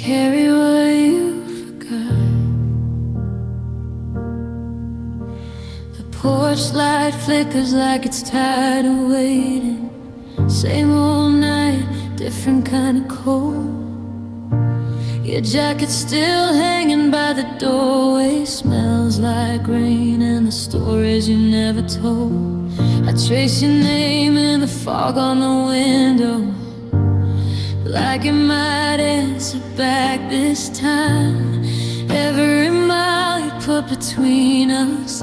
carry what you forgot. The porch light flickers like it's tired of waiting. Same old night, different kind of cold. Your jacket's still hanging by the doorway, smells like rain and the stories you never told. I trace your name in the fog on the window, like it might answer back this time. Every mile you put between us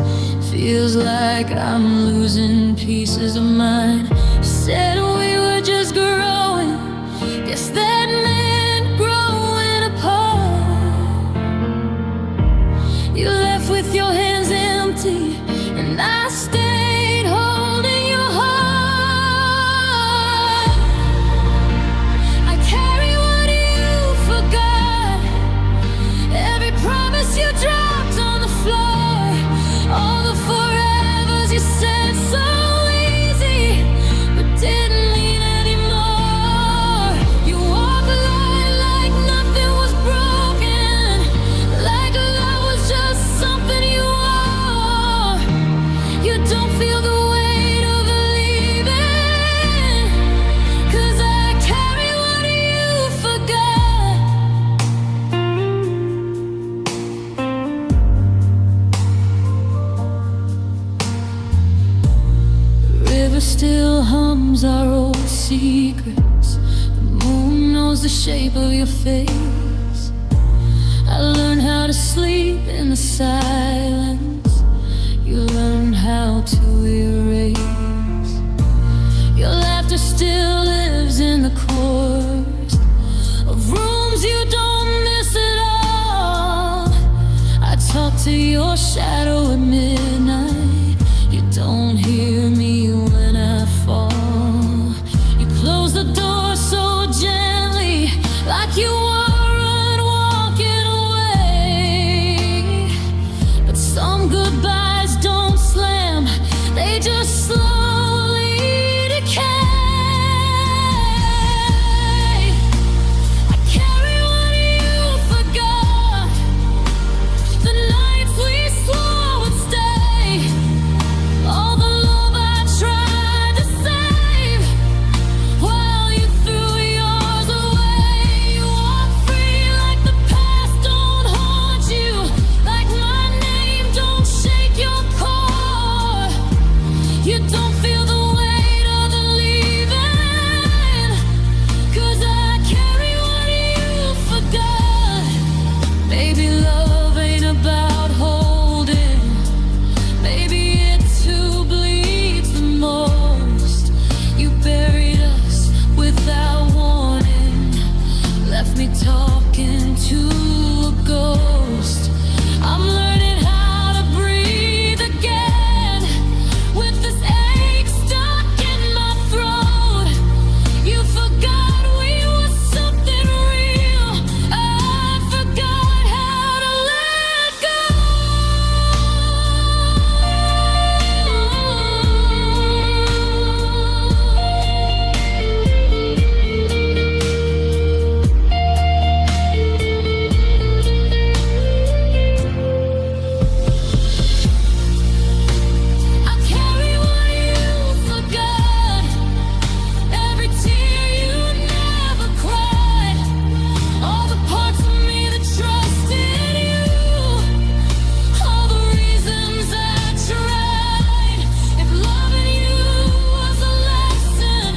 feels like I'm losing pieces of mine. You said we were just growing, guess that meant growing apart. You left with your hands empty, and I stayed holding your heart. I carry what you forgot, every promise you dropped on the floor, all the forevers you said so easy, but didn't mean anymore. You walk a line like nothing was broken, like love was just something you wore. You don't feel the weight of leaving, 'cause I carry what you forgot. The river still hums our old secrets. The moon knows the shape of your face. I learned how to sleep in the silence. You learned how to erase. Your laughter still lives in the chorus of rooms you don't miss at all. I talk to your shadow at midnight. You don't hear me when I fall. You close the door so gently, like you weren't walking away. But some goodbyes don't slam, they just slowly decay. I carry what you forgot, the nights we swore would stay, all the love I tried to save while you threw yours away. You walk free like the past don't haunt you, like my name don't shake your core. You don't feel the weight of the leaving, 'cause I carry what you forgot. Maybe love ain't about holding, maybe it's who bleeds the most. You buried us without warning, left me talking to a ghost. I'm learning how to breathe again, with this ache stuck in my throat. You forgot we were something real, I forgot how to let go. I carry what you forgot, every tear you never cried, all the parts of me that trusted you, all the reasons I tried. If loving you was a lesson,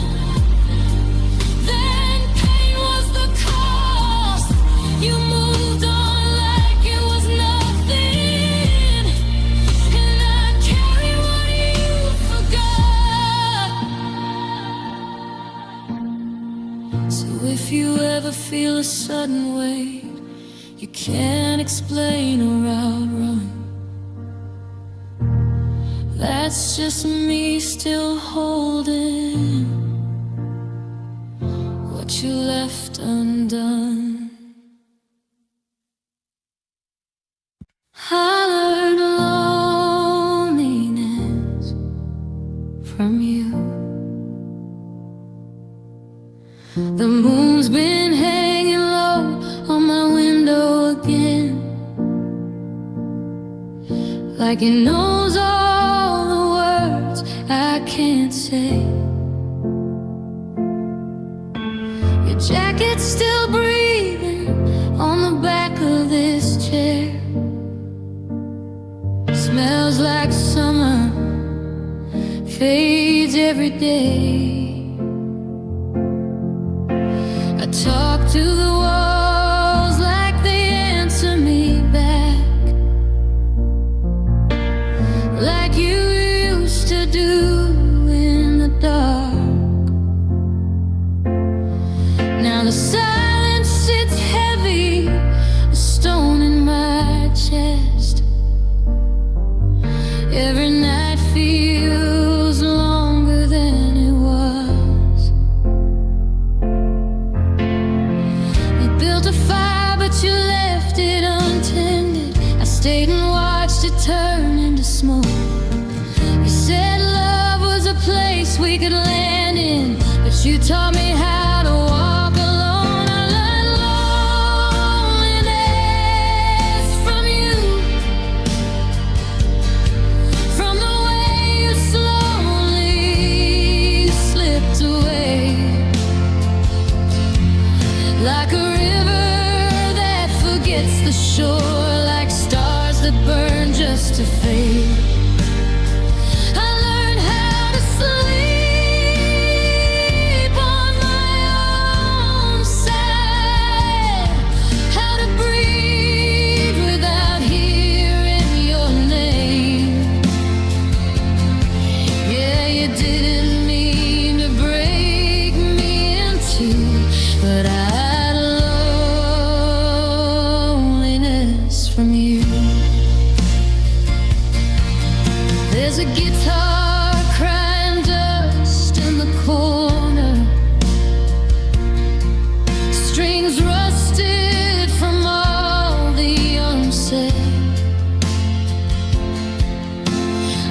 then pain was the cost. You moved on like it was nothing, and I carry what you forgot. So if you ever feel a sudden weight you can't explain or outrun, that's just me still holding what you left undone. I learned loneliness from you. The moon's been hanging low on my like he knows all the words I can't say. Your jacket's still breathing on the back of this chair. Smells like summer, fades every day. I talk to the walls like they answer me back, like you used to do in the dark. Now the silence sits heavy, a stone in my chest. Every night feels longer than it was. You built a fire, but you left it untended. I stayed and watched it turn into smoke. You said love was a place we could land in, but you taught me how to walk alone. I learned loneliness from you, from the way you slowly slipped away, like a river that forgets the shore, like stars that burn just to fade. I learned how to sleep on my own side, how to breathe without hearing your name. Yeah, you didn't mean to break me in two, but I had loneliness from you. There's a guitar crying dust in the corner, strings rusted from all the unsaid.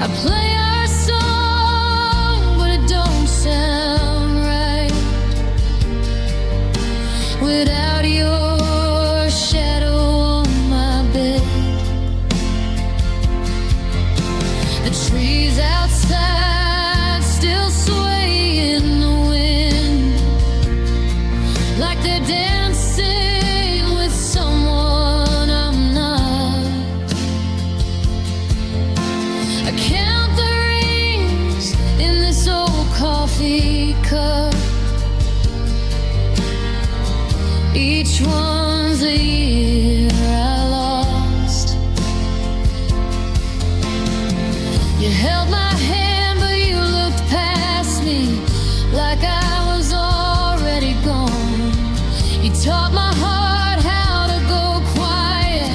I play our song, but it don't sound right without your shadow on my bed. The trees outside still sway in the wind, like they're dancing with someone I'm not. I count the rings in this old coffee cup. Each one's a year I lost. You held my hand, but you looked past me like I was already gone. You taught my heart how to go quiet,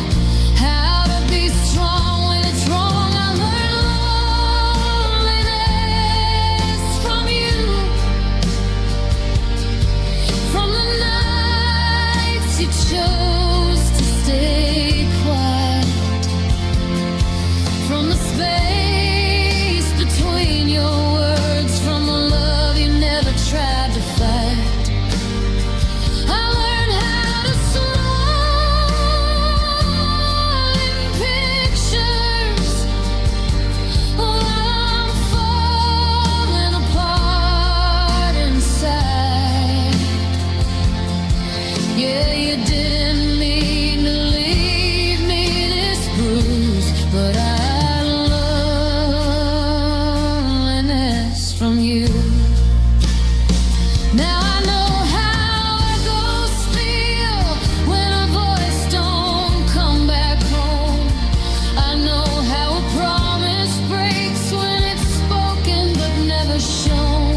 how to be strong when it's wrong. I learned loneliness from you, from the nights you chose to stay quiet, from the space between your words, from the love you never tried to fight. I learned how to smile in pictures while I'm falling apart inside. Yeah, you didn't mean to leave me this bruised, but I had loneliness from you. Now I know how echoes feel when a voice don't come back home. I know how a promise breaks when it's spoken but never shown.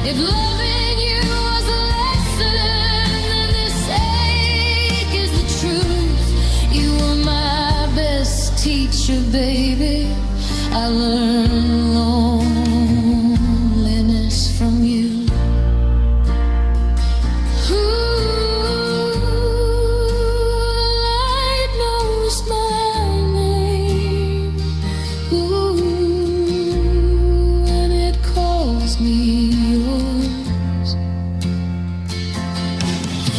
If loving you was a lesson, then this ache is the truth. You were my best teacher, baby. I learned loneliness from you. Ooh, the light knows my name. Ooh, and it calls me yours.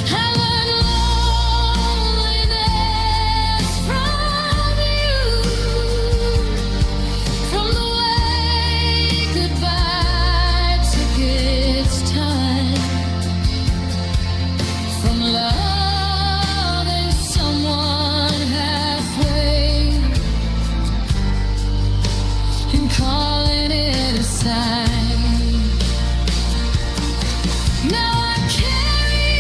I learned loneliness from Now I carry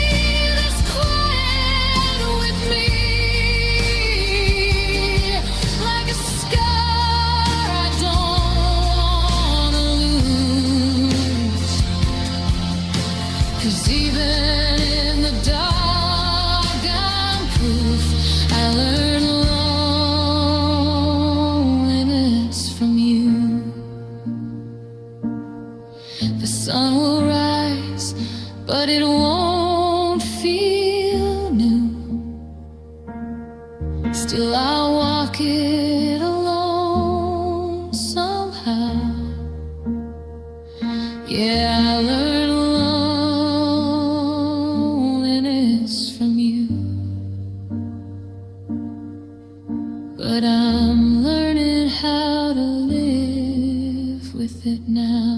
this quiet with me, like a scar I don't wanna lose. 'Cause even in the dark I'm proof. I learned loneliness from you. The sun will rise, but it won't feel new. Still I'll walk it alone somehow. Yeah, I learned loneliness from you, but I'm learning how to live with it now.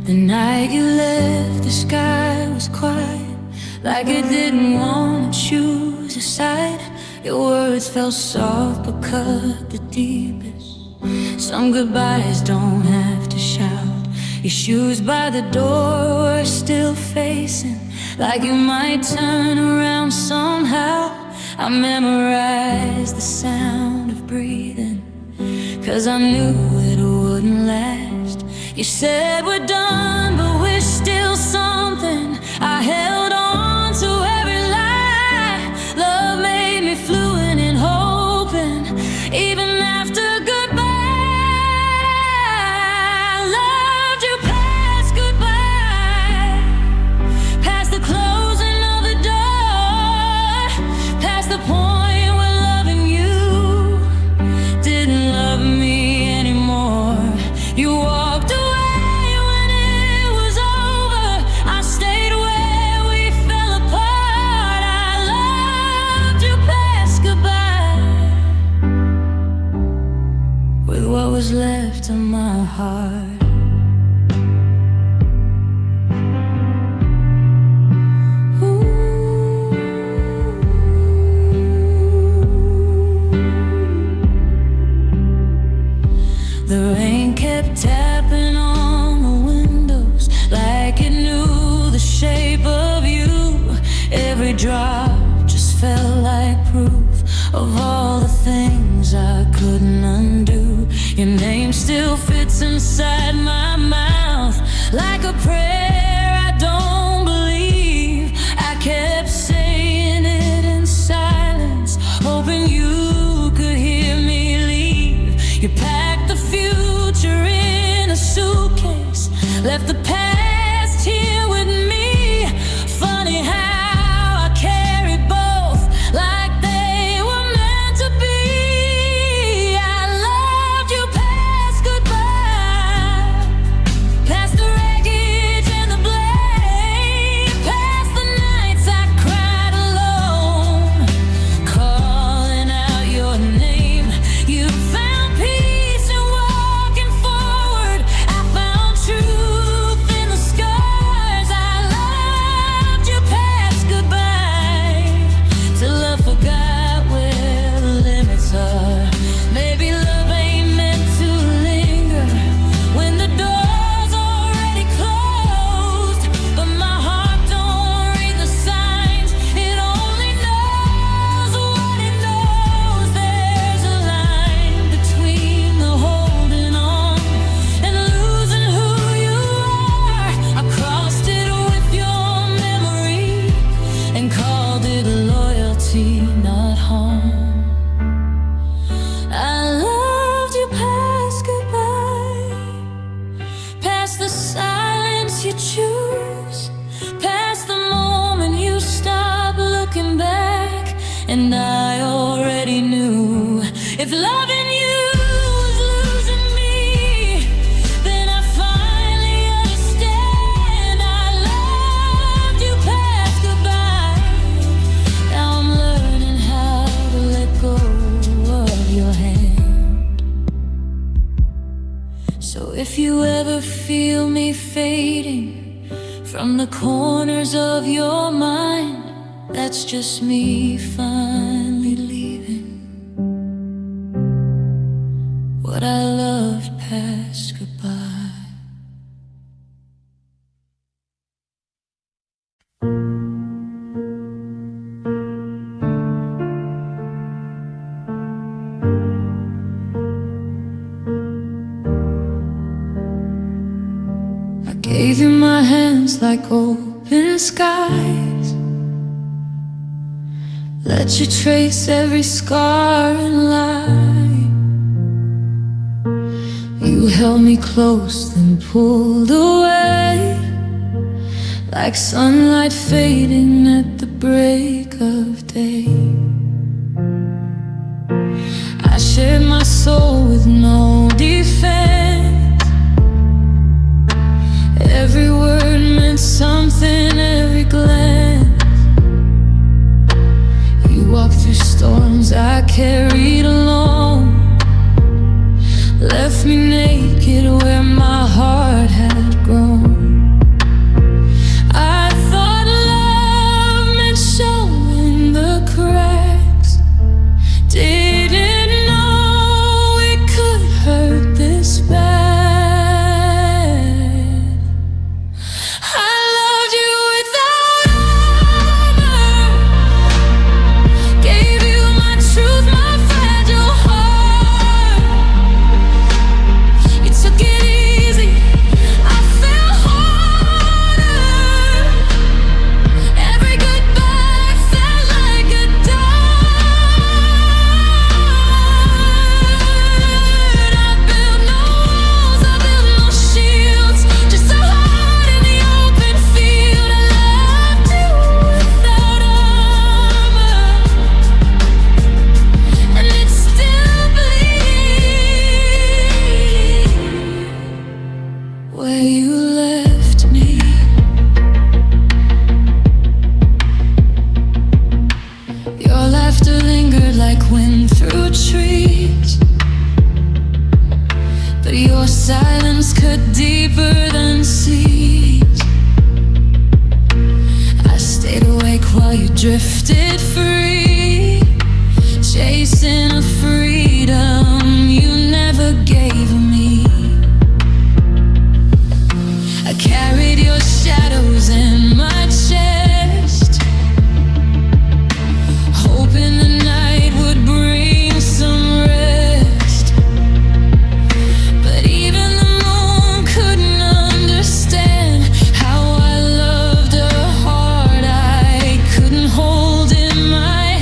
The night you left, the sky was quiet, like it didn't want to choose a side. Your words felt soft but cut the deepest. Some goodbyes don't have to shout. Your shoes by the door were still facing, like you might turn around somehow. I memorized the sound of breathing, 'cause I knew it wouldn't last. You said we're done, but we're still something. I held on to every lie. Love made me fluent in hoping, even after goodbye. I loved you past goodbye, past the closing of the door, past the point where loving you didn't love me anymore. You walked away. What was left of my heart. The rain kept tapping on the windows, like it knew the shape of you. Every drop just felt like proof of all the things I couldn't undo. Your name still fits inside my mouth, like a prayer I don't believe. I kept saying it in silence, hoping you could hear me leave. You packed the future in a suitcase, left the past here with me. Funny how I carry both, like they were meant to be. I loved you past goodbye, past the wreckage and the blame, past the nights I cried alone, calling out your name. You found peace in walking forward. I found truth in the scars. I loved you past goodbye, till I forgot where the limits are. Maybe love ain't meant to linger when the door's already closed, but my heart don't read the signs. It only knows what it knows. There's a line between the holding on and losing who you are. I crossed it with your memory and called it loyalty, not harm. I loved you past goodbye, past the silence you choose, past the moment you stop looking back. And I already knew, if loving you was losing me, then I finally understand. I loved you past goodbye. Now I'm learning If you ever feel me fading from the corners of your mind, that's just me finally leaving what I loved past goodbye. Gave you my hands like open skies, let you trace every scar and lie. You held me close then pulled away, like sunlight fading at the break of day. I shared my soul with no defense. Every word meant something, every glance. You walked through storms I carried alone, left me naked where my heart had grown. I thought love meant showing the cracks, didn't know it could hurt this bad. Where you left me, your laughter lingered like wind through trees, but your silence cut deeper than seas. I stayed awake while you drifted free, chasing a freedom you never gave me. I carried your shadows in my chest, hoping the night would bring some rest. But even the moon couldn't understand how I loved a heart I couldn't hold in my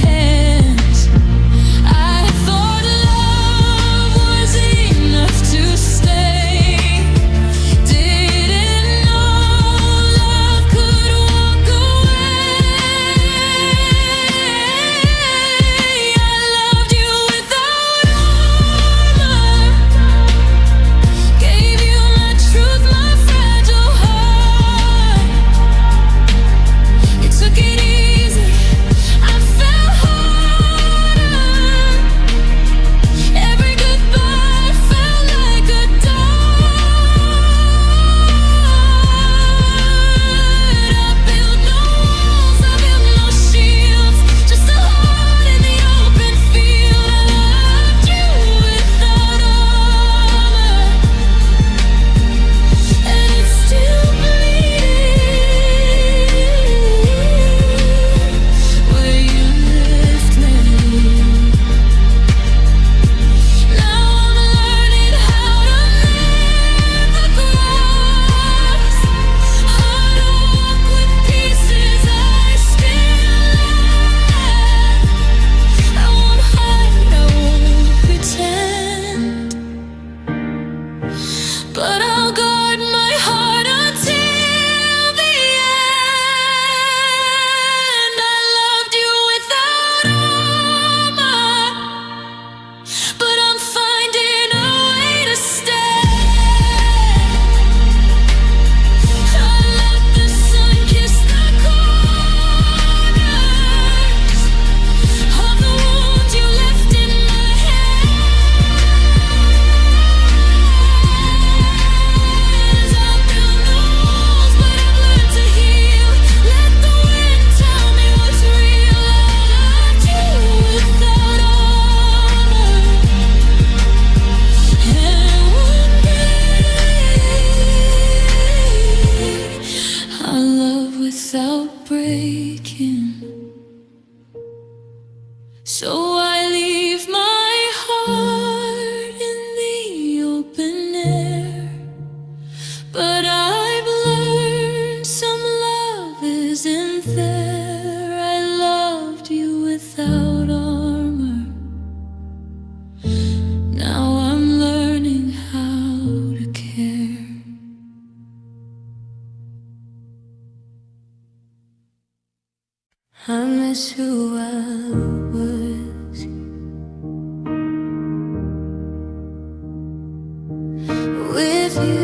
So I leave my heart in the open air. But I've learned some love isn't there. I loved you without armor. Now I'm learning how to care. I miss who I was with you.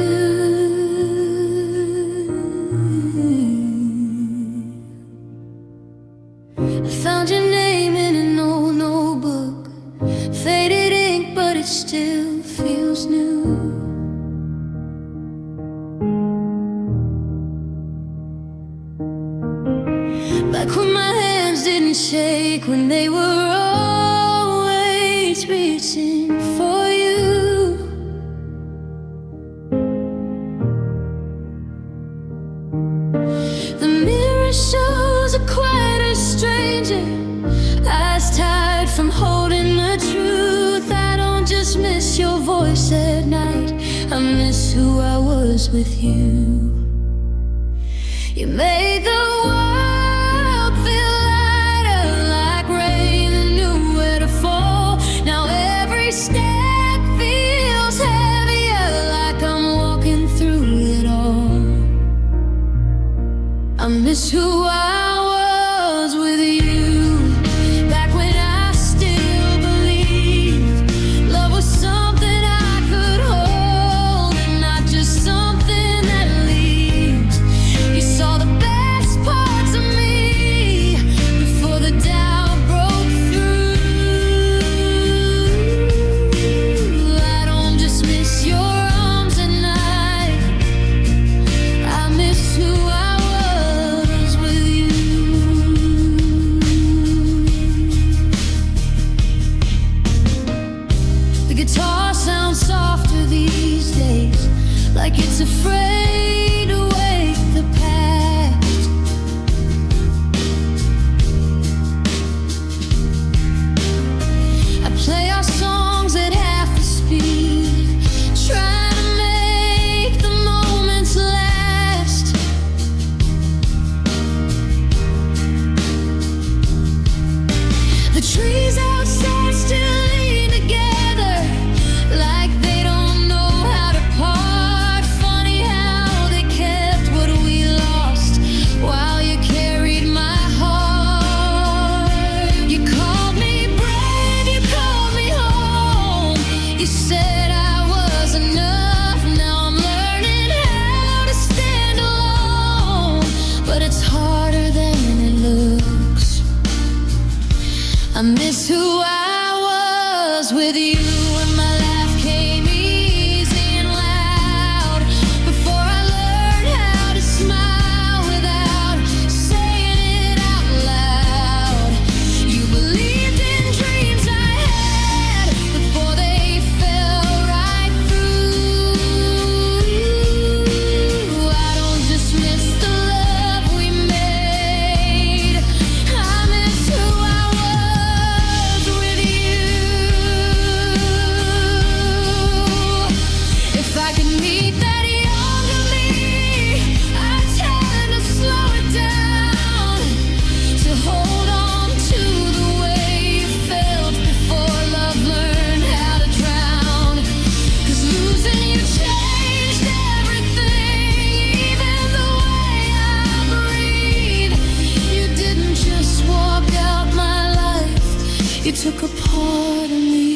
I found your name in an old notebook, faded ink, but it still feels new. Back when my hands didn't shake, when they were always reaching for you. The mirror shows a quieter stranger, eyes tired from holding the truth. I don't just miss your voice at night, I miss who I was with you. You made the world feel lighter, like rain that knew where to fall. Now every step feels heavier, like I'm walking through it all. I miss who I was with you, back when I still believed love was something I could hold, and not just something that leaves. You saw the best parts of me before the doubt broke through. I don't just miss your arms at night, I miss who I was with you. The guitar sounds softer these days, like it's afraid to wake the past. I play our songs at half the speed, trying to make the moments last. The trees outside still lean together, like they don't know how to part. Funny how they kept what we lost while you carried my heart. You called me brave, you called me home. You said I was enough. Now I'm learning how to stand alone, but it's harder than it looks. I miss who I was with you, when my laugh came easy and loud. Before I learned how to smile without saying it out loud. You believed in dreams I had before they fell right through. I don't just miss the love we made, I miss who I was with you. If I could meet that younger me, I'd tell him to slow it down, to hold on to the way you felt before love learned how to drown. 'Cause losing you changed everything, even the way I breathe. You didn't just walk out my life, you took a part of me.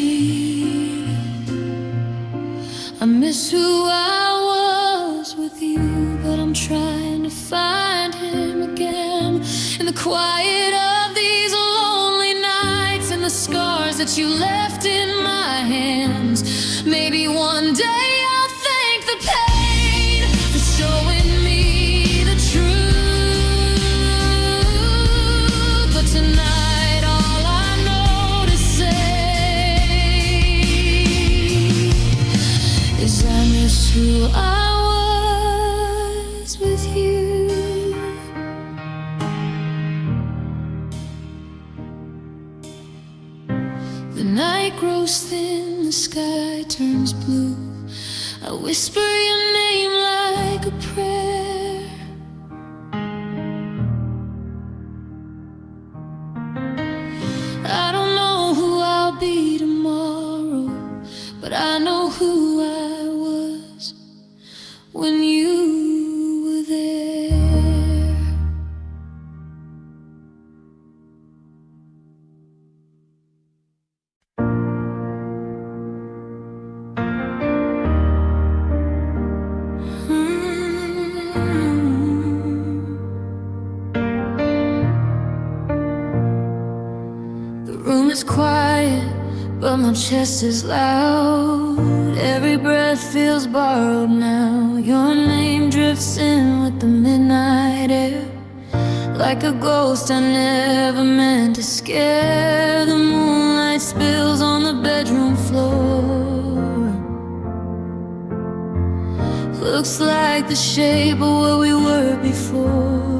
I miss who I was with you, but I'm trying to find him again in the quiet of these lonely nights, and the scars that you left in my hands. Maybe one day I'll thank the pain for showing me the truth. But tonight all I know to say is I miss who I was with you. The night grows thin, the sky turns blue. I whisper your name like a prayer. I don't know who I'll be tomorrow, but I know who I was when you were there. The room is quiet, but my chest is loud. Every breath feels borrowed now. Your name drifts in with the midnight air, like a ghost I never meant to scare. The moonlight spills on the bedroom floor. Looks like the shape of where we were before.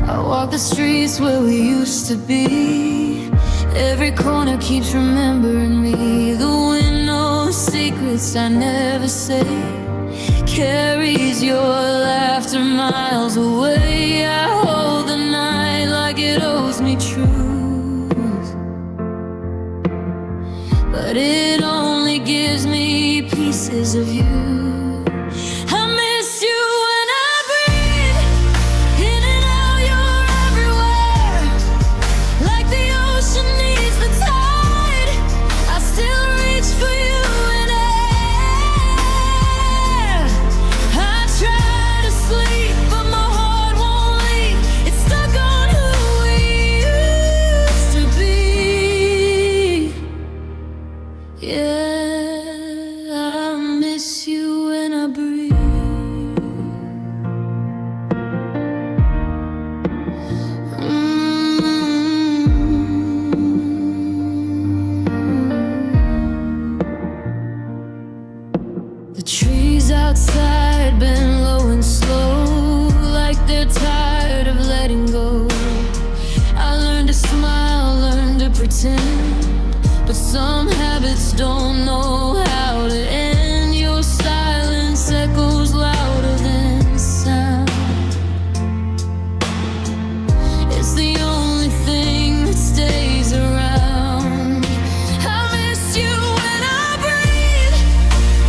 I walk the streets where we used to be. Every corner keeps remembering me. The wind knows secrets I never say, carries your laughter miles away. I hold the night like it owes me truth, but it only gives me pieces of you. I miss you when I breathe. In and out, you're everywhere. Like the ocean needs the tide, I still reach for you in air. I try to sleep, but my heart won't leave. It's stuck on who we used to be. Yeah, I miss you when I breathe. The trees outside bend low and slow, like they're tired of letting go. I learned to smile, learned to pretend, but some habits don't know how to end. Your silence echoes louder than sound. It's the only thing that stays around. I miss you when I breathe,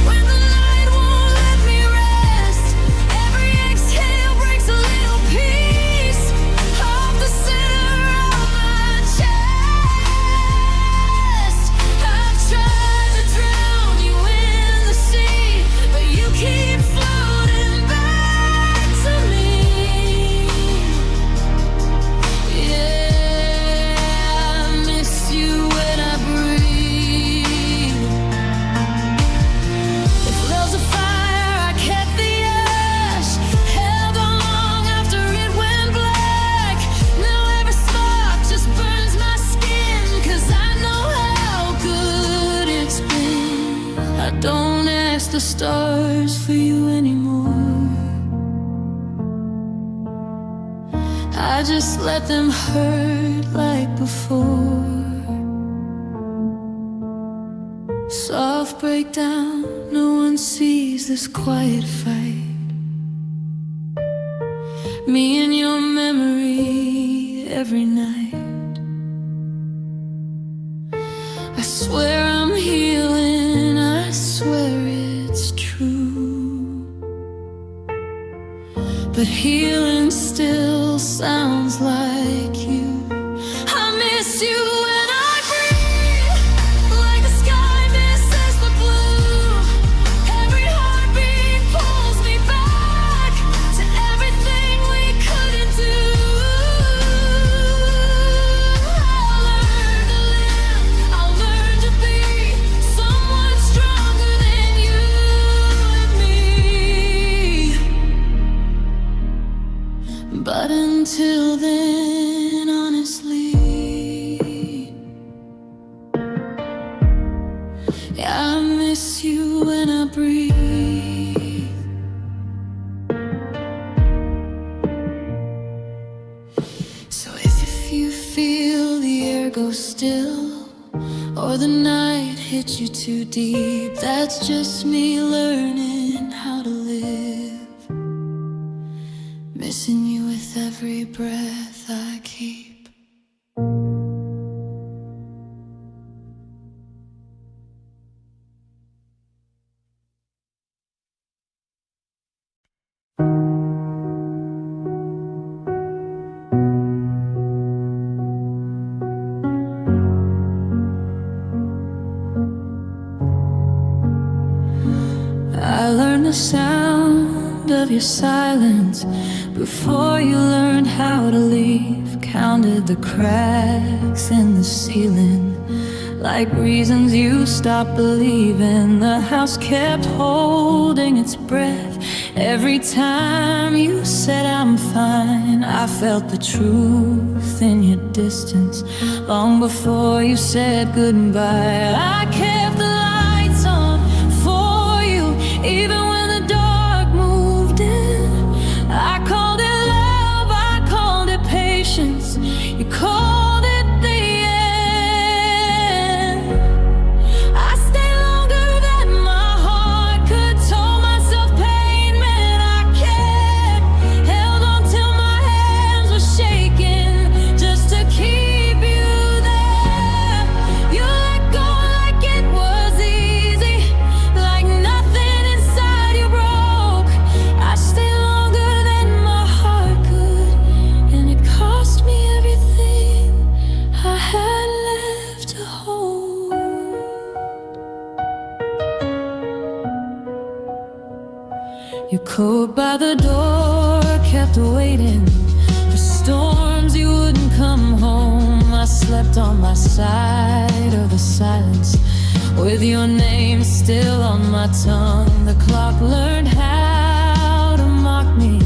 when the night won't let me rest. Every exhale breaks a little piece of the center of my chest. I've tried to drown you in the sea, but you keep floating back to me. Yeah, I miss you when I breathe. If love's a fire, I kept the ash, held on long after it went black. Now every spark just burns my skin, 'cause I know how good it's been. I don't ask the stars for you anymore. I just let them hurt like before. Soft breakdown, no one sees this quiet fight. Me and your memory every night. I swear I'm healing, I swear it's true, but healing still sounds like you. I miss you when I breathe, like the sky misses the blue. Every heartbeat pulls me back to everything we couldn't do. I'll learn to live, I'll learn to be someone stronger than you and me. But until then, honestly, yeah, I miss you when I breathe. So if you feel the air goes still, or the night hits you too deep. That's just me learning how to live, missing you with every breath I keep. I learned the sound of your silence before you learned how to leave. Counted the cracks in the ceiling like reasons you stopped believing. The house kept holding its breath every time you said I'm fine. I felt the truth in your distance long before you said goodbye. I kept the lights on for you even when the dark moved in. I called it love, I called it patience, you called it the end. I stayed longer than my heart could, told myself pain meant I cared. Held on till my hands were shaking just to keep you there. You let go like it was easy, like nothing inside you broke. I stayed longer than my heart could, and it cost me everything I had left to hold. Your coat by the door kept waiting for storms, you wouldn't come home. I slept on my side of the silence with your name still on my tongue. The clock learned how to mock me,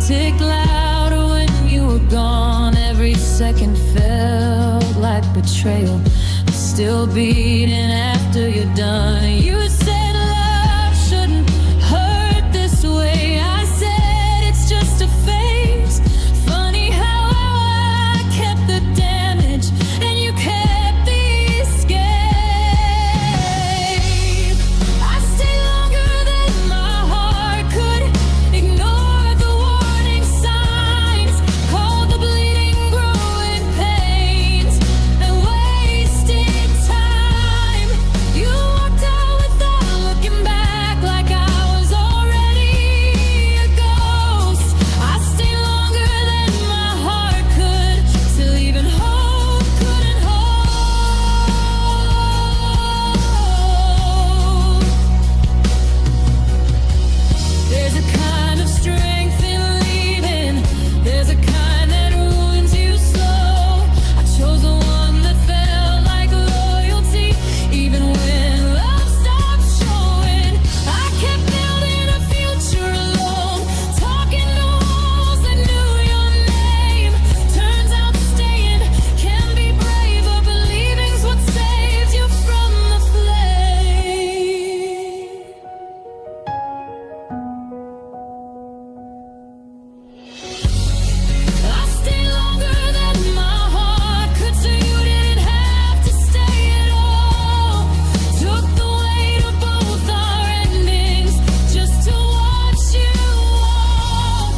ticked louder when you were gone. Every second felt like betrayal, still beating after you're done. You said love shouldn't hurt this way. I said it's just a phase. Funny how I kept the damage and you kept the escape. I stayed longer than my heart could, ignored the warning signs, called the bleeding growing pains, and wasted time. You walked out without looking back like I was already a ghost. I stayed longer than my heart could, till even hope couldn't hold. There's a kind of strength in leaving, there's a kind that ruins you slow. I chose the one that felt like loyalty, even when love stopped showing. I kept building a future alone, talking to walls that knew your name. Turns out staying can be braver, believing's what saves you from the flame. I stayed longer than my heart could, so you didn't have to stay at all. Took the weight of both our endings just to watch you walk.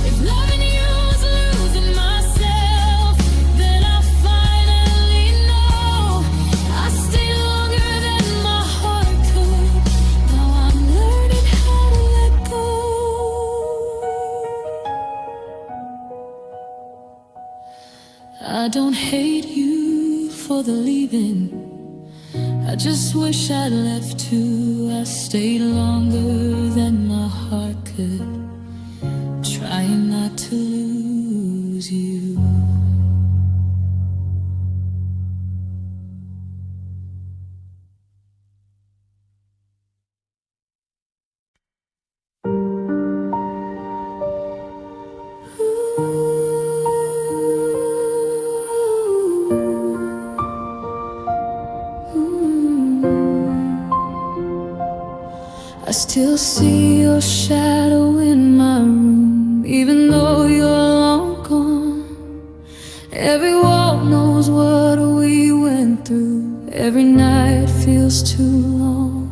If loving you was losing myself, then I finally know. I stayed longer than my heart could, now I'm learning how to let go. I don't hate you for the leaving, I just wish I'd left too. I stayed longer than my heart could, trying not to lose you. I still see your shadow in my room, even though you're long gone. Every wall knows what we through. Every night feels too long.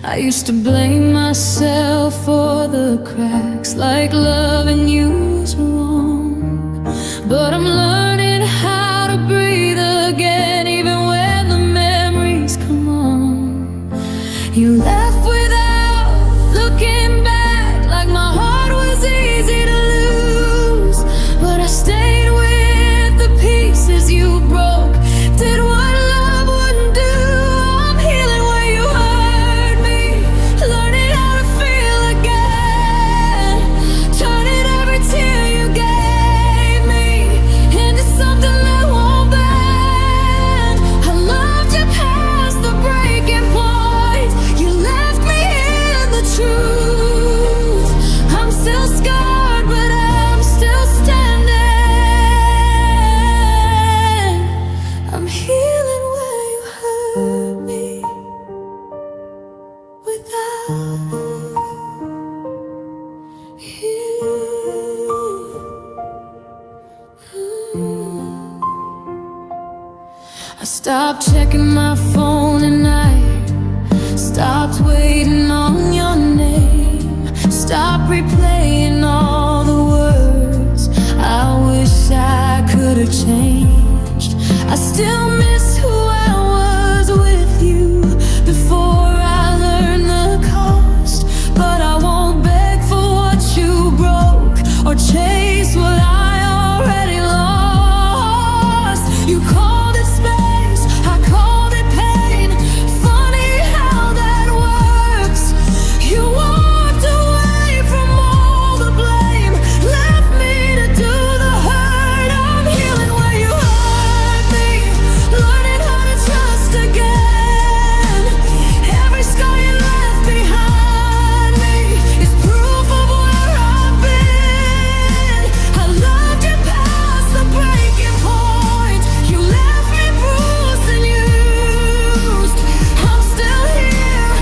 I used to blame myself for the cracks, like loving you was wrong. But I'm learning how to breathe again, even when the memories come on. You left without looking back, like my heart was easy to lose. But I stayed with the pieces you broke, did what love wouldn't do. I'm healing where you hurt me, learning how to feel again, turning every tear you gave me into something that won't bend. I loved you past the breaking point. You left me in the truth. I'm still scarred, but I'm still standing. I'm healing where you hurt me without you. I stopped checking my phone at night, stopped waiting on your name, stopped replaying all the words I wish I could have changed. I still miss who I was with you before I learned the cost. But I won't beg for what you broke or chase what I already lost. You called it space, I called it pain. Funny how that works. You walked away from all the blame, left me to do the hurt. I'm healing where you hurt me, learning how to trust again. Every scar you left behind me is proof of where I've been. I loved you past the breaking point. You left me bruised and used. I'm still here,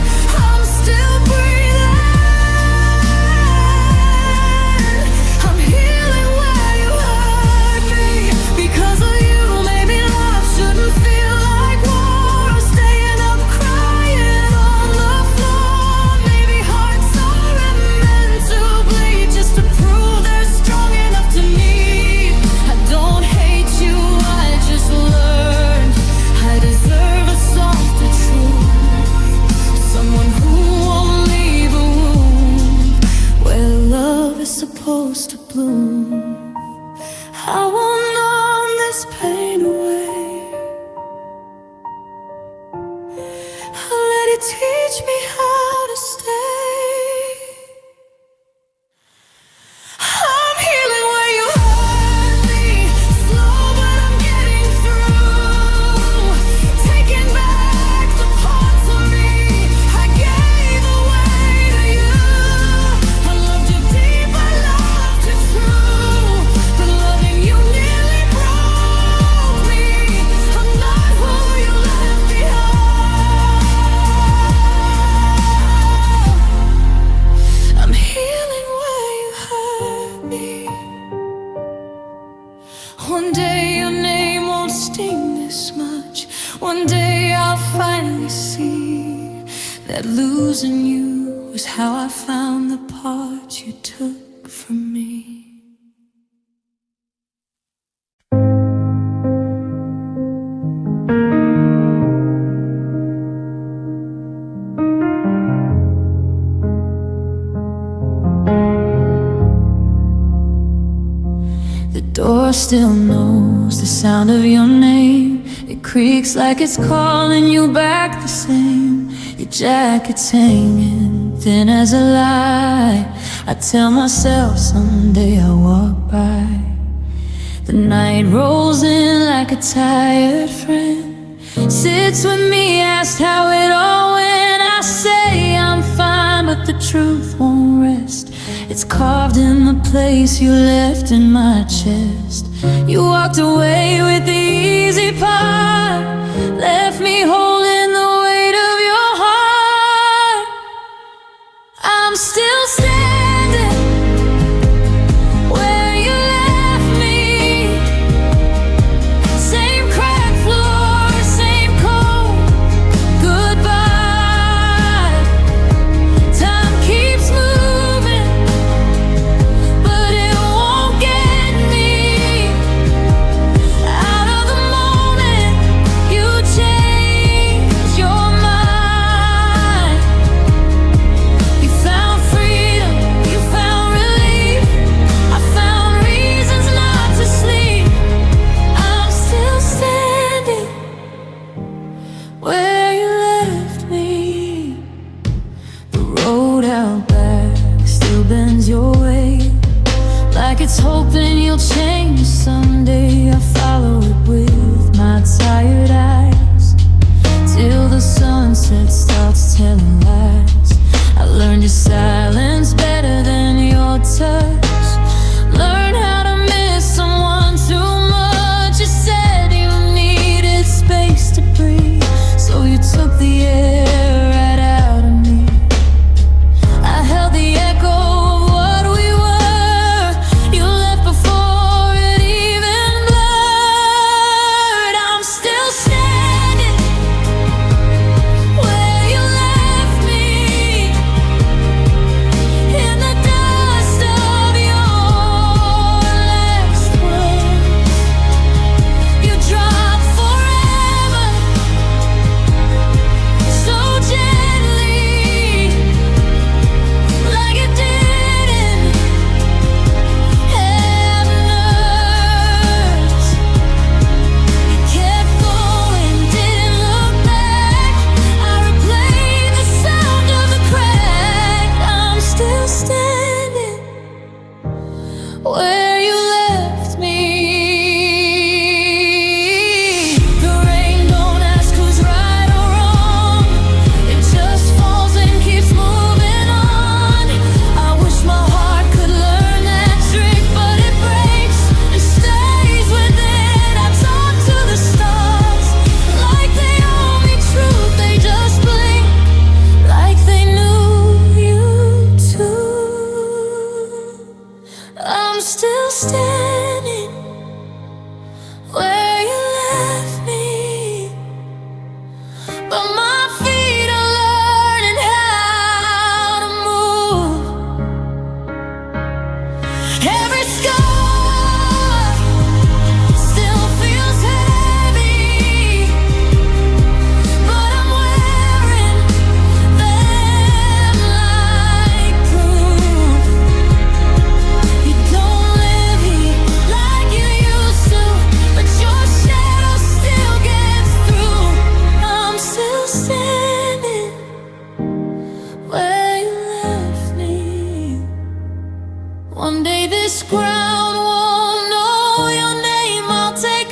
I'm still breathing. I'm healing where you hurt me. Because of you, maybe love shouldn't feel like war, or staying up crying on the floor. Maybe hearts aren't meant to bleed just to prove they're strong enough to need. I don't hate you, I just learned I deserve a softer truth, someone who won't leave a wound where love is supposed to bloom. I won't numb this pain away, I'll let it teach me how to stay. I'm healing where you hurt me, slow but I'm getting through, taking back the parts of me I gave away to you. I loved you deep, I loved you true, but loving you nearly broke me. I'm not who you left behind. I'm healing where you hurt me. One day your name won't sting this much. One day I'll finally see that losing you was how I found the part you took from me. The door still knows the sound of your name. It creaks like it's calling you back the same. Your jacket's hanging thin as a lie. I tell myself someday I'll walk by. The night rolls in like a tired friend, sits with me, asked how it all went. I say I'm fine, but the truth won't rest. It's carved in the place you left in my chest. You walked away with the easy part, left me holding the weight of your heart. I'm still standing where you left me. Same cracked floor, same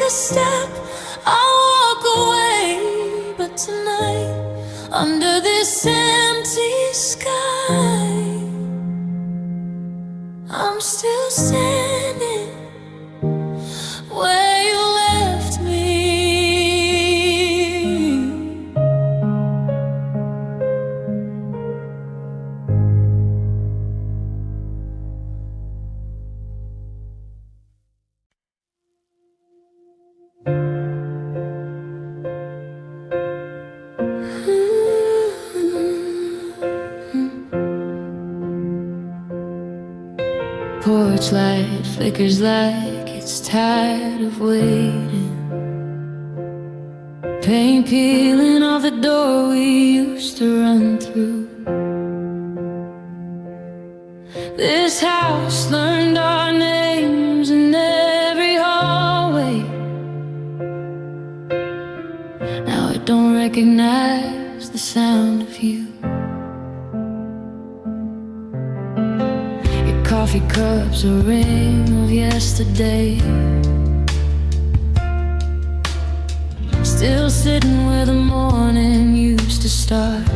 a step, I'll walk away. But tonight, under this empty sky, I'm still standing where you left me. Porch light flickers like it's tired of waiting. Paint peeling off the door we used to run through. This house learned our names in every hallway. Now it don't recognize the sound of you. Coffee cups, a ring of yesterday, still sitting where the morning used to start.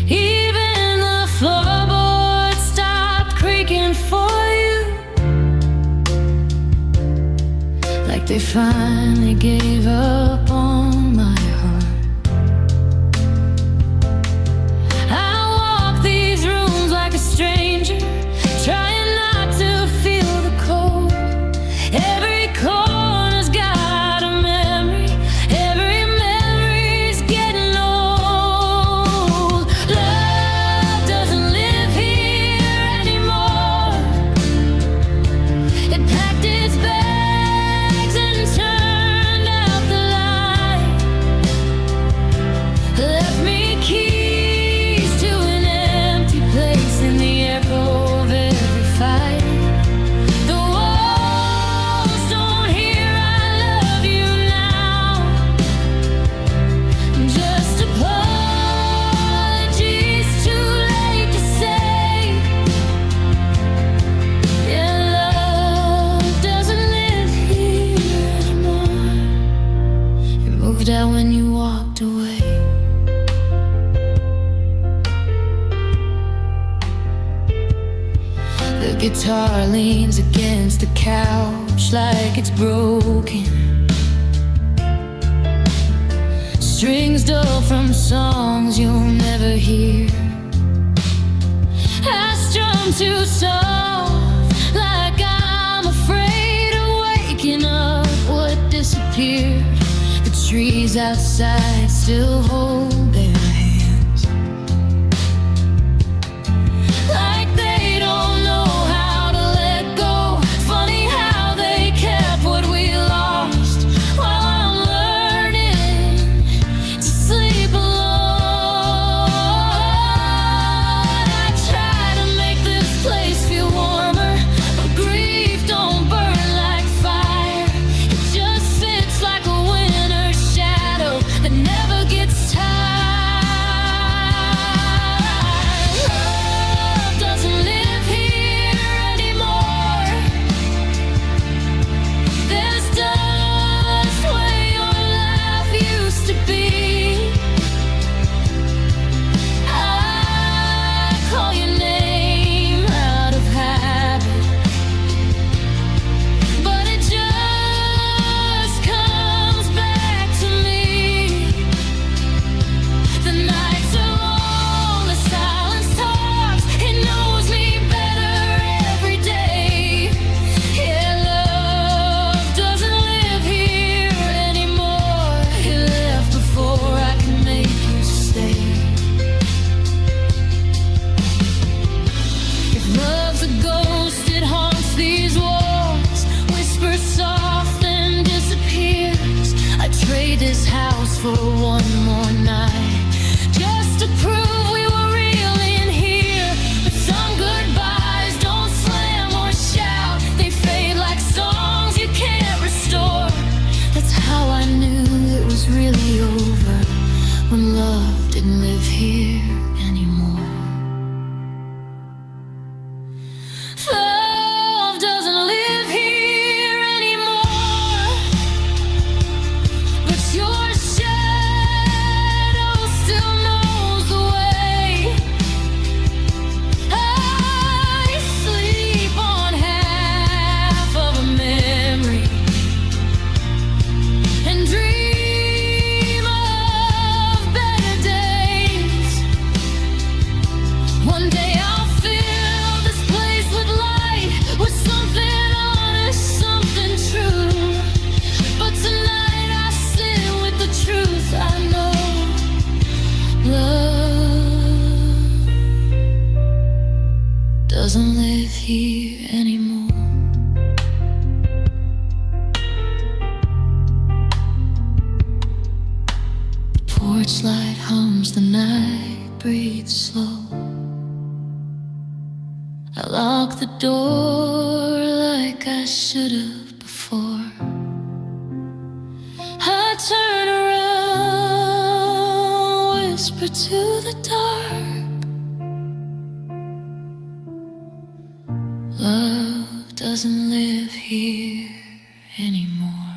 Even the floorboards stopped creaking for you, like they finally gave up on my heart. I walk these rooms like a stranger, trying not to feel the cold. Every corner's got a memory, every memory's getting old. Love doesn't live here anymore. It packed its bags and turned out the light. Left me keys to an empty place in the echo of every fight. The walls don't hear I love you now, just apologies too late to say. Yeah, love doesn't live here anymore. You moved out when you walked away. The guitar leans against the couch like it's broken. Strings dull from songs you'll never hear. I strum too soft, like I'm afraid of waking up what disappeared. The trees outside still hold their hands, like they don't know how to let go. Funny how they kept what we lost, while I'm learning to sleep alone. I try to make this place feel warmer, but grief don't burn like fire. It just sits like a winter's shadow that never gets tired. Love doesn't live here anymore. There's dust where your life used to be. I call your name out of habit, but it just comes back to me. The nights are long, the silence talks, it knows me better every day. Yeah, love doesn't live here anymore. It left before I could make you stay. If love's a ghost, it haunts these walls, whispers soft and disappears. I trade this house for one more night, just to prove we were real in here. But some goodbyes don't slam or shout, they fade like songs you can't restore. That's how I knew it was really over, when love didn't live here anymore. Love doesn't live here anymore. torchlight hums, the night breathes slow. I lock the door like I should have before. I turn around, whisper to the dark. Love doesn't live here anymore.